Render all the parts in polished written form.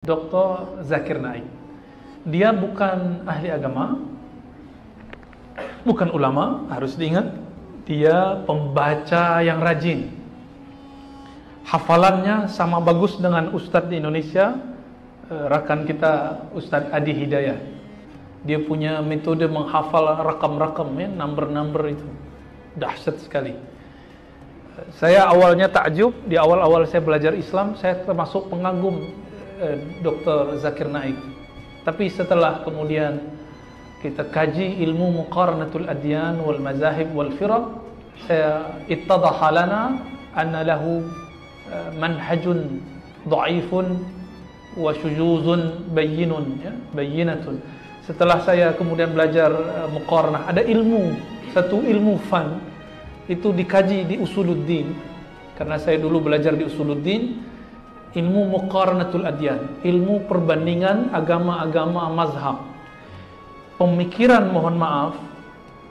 Dr. Zakir Naik. Dia bukan ahli agama, bukan ulama, harus diingat. Dia pembaca yang rajin. Hafalannya sama bagus dengan ustadz di Indonesia, rakan kita Ustadz Adi Hidayah. Dia punya metode menghafal rakam-rakam, ya, number-number itu dahsyat sekali. Saya awalnya takjub, di awal-awal saya belajar Islam, saya termasuk pengagum Dr. Zakir Naik. Tapi setelah kemudian kita kaji ilmu muqaranatul adyan wal mazahib wal firaq, saya ittadaha lana anna lahu manhajun dha'ifun wa syujuzun bayyinun, ya, bayyinatun. Setelah saya kemudian belajar muqaranah, ada satu ilmu fan itu dikaji di Usuluddin, karena saya dulu belajar di Usuluddin, ilmu muqaranatul adyan, ilmu perbandingan agama-agama mazhab. Pemikiran, mohon maaf,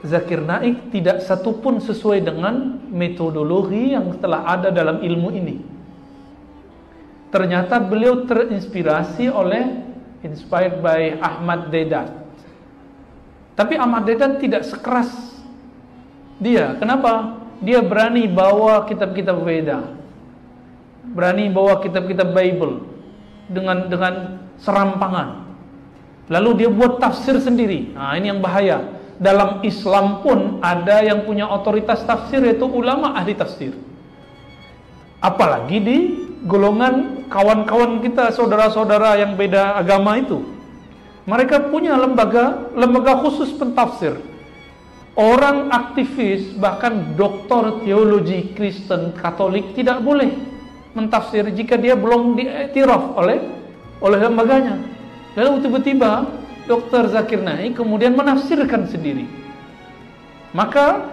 Zakir Naik tidak satupun sesuai dengan metodologi yang telah ada dalam ilmu ini. Ternyata beliau terinspirasi inspired by Ahmad Deedat. Tapi Ahmad Deedat tidak sekeras dia. Kenapa? Dia berani bawa kitab-kitab Veda, berani bawa kitab-kitab Bible dengan serampangan. Lalu dia buat tafsir sendiri. Nah, ini yang bahaya. Dalam Islam pun ada yang punya otoritas tafsir, yaitu ulama ahli tafsir. Apalagi di golongan kawan-kawan kita, saudara-saudara yang beda agama itu. Mereka punya lembaga khusus pentafsir. Orang aktivis, bahkan doktor teologi Kristen Katolik tidak boleh mentafsir jika dia belum diiktiraf oleh lembaganya. Lalu tiba-tiba Dr. Zakir Naik kemudian menafsirkan sendiri. Maka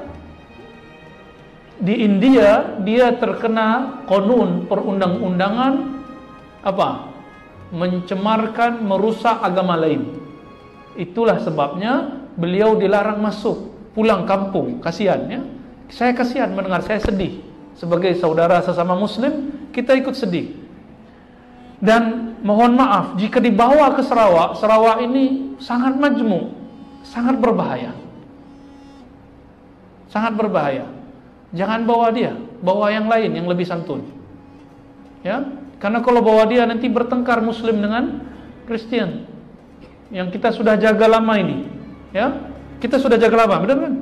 di India dia terkena konun perundang-undangan mencemarkan, merusak agama lain. Itulah sebabnya beliau dilarang masuk, pulang kampung. Kasihan, ya. Saya kasihan mendengar, saya sedih. Sebagai saudara sesama muslim, kita ikut sedih. Dan mohon maaf jika dibawa ke Sarawak ini sangat majmuk, sangat berbahaya. Sangat berbahaya. Jangan bawa dia, bawa yang lain yang lebih santun. Ya, karena kalau bawa dia nanti bertengkar muslim dengan Kristen. Yang kita sudah jaga lama ini. Ya, kita sudah jaga lama, benar kan?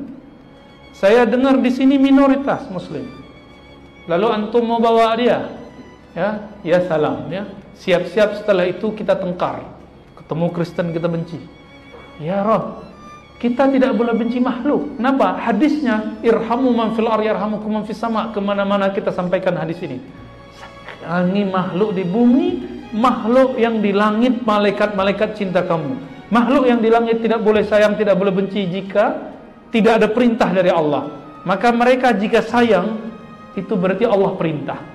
Saya dengar di sini minoritas muslim. Lalu antum mau bawa dia, ya salam, ya. Siap-siap setelah itu kita tengkar. Ketemu Kristen kita benci. Ya Rob, kita tidak boleh benci makhluk. Kenapa? Hadisnya irhamu man fil ardi yarhamukum man fis sama. Kemana-mana kita sampaikan hadis ini. Sayangi makhluk di bumi, makhluk yang di langit, malaikat-malaikat cinta kamu. Makhluk yang di langit tidak boleh sayang, tidak boleh benci jika tidak ada perintah dari Allah. Maka mereka jika sayang, itu berarti Allah perintah.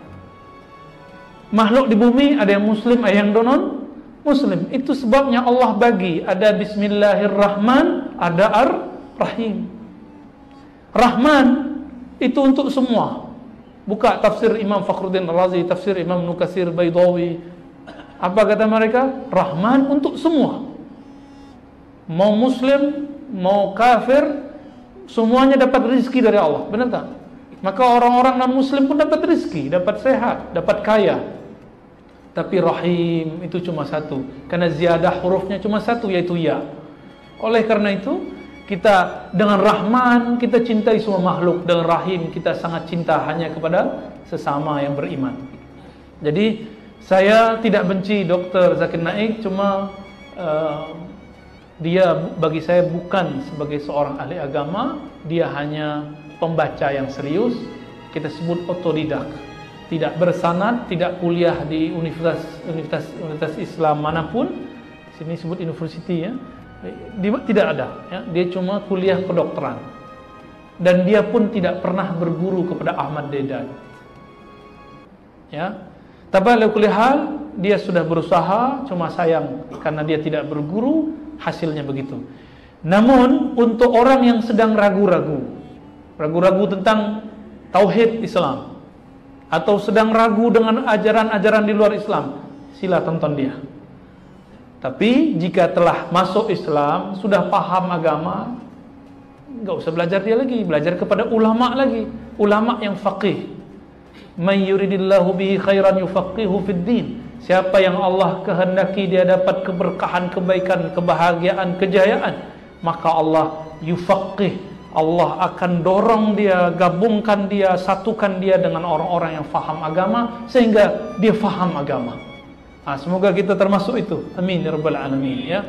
Makhluk di bumi ada yang muslim, ada yang non muslim. Itu sebabnya Allah bagi, ada bismillahirrahman, ada ar-rahim. Rahman itu untuk semua. Buka tafsir Imam Fakhruddin Razi, tafsir Imam Nukasir Baydawi. Apa kata mereka? Rahman untuk semua. Mau muslim, mau kafir, semuanya dapat rezeki dari Allah. Benar tak? Maka orang-orang non-muslim pun dapat rezeki, dapat sehat, dapat kaya. Tapi rahim itu cuma satu, karena ziyadah hurufnya cuma satu, yaitu ya. Oleh karena itu, kita dengan Rahman kita cintai semua makhluk, dengan Rahim kita sangat cinta hanya kepada sesama yang beriman. Jadi saya tidak benci Dr. Zakir Naik, cuma dia bagi saya bukan sebagai seorang ahli agama, dia hanya pembaca yang serius, kita sebut otodidak, tidak bersanad, tidak kuliah di universitas Islam manapun, sini sebut university, ya, tidak ada, ya. Dia cuma kuliah kedokteran, dan dia pun tidak pernah berguru kepada Ahmad Deedat, ya. Tapi oleh kuliah hal, dia sudah berusaha, cuma sayang karena dia tidak berguru, hasilnya begitu. Namun untuk orang yang sedang ragu-ragu tentang tauhid Islam, atau sedang ragu dengan ajaran-ajaran di luar Islam, sila tonton dia. Tapi jika telah masuk Islam, sudah paham agama, enggak usah belajar dia lagi, belajar kepada ulama lagi, ulama yang faqih. May yuridillahu bihi khairan yufaqihu fid din. Siapa yang Allah kehendaki dia dapat keberkahan, kebaikan, kebahagiaan, kejayaan, maka Allah yufaqih. Allah akan dorong dia, gabungkan dia, satukan dia dengan orang-orang yang faham agama sehingga dia faham agama. Semoga kita termasuk itu. Amin ya rabbal alamin ya.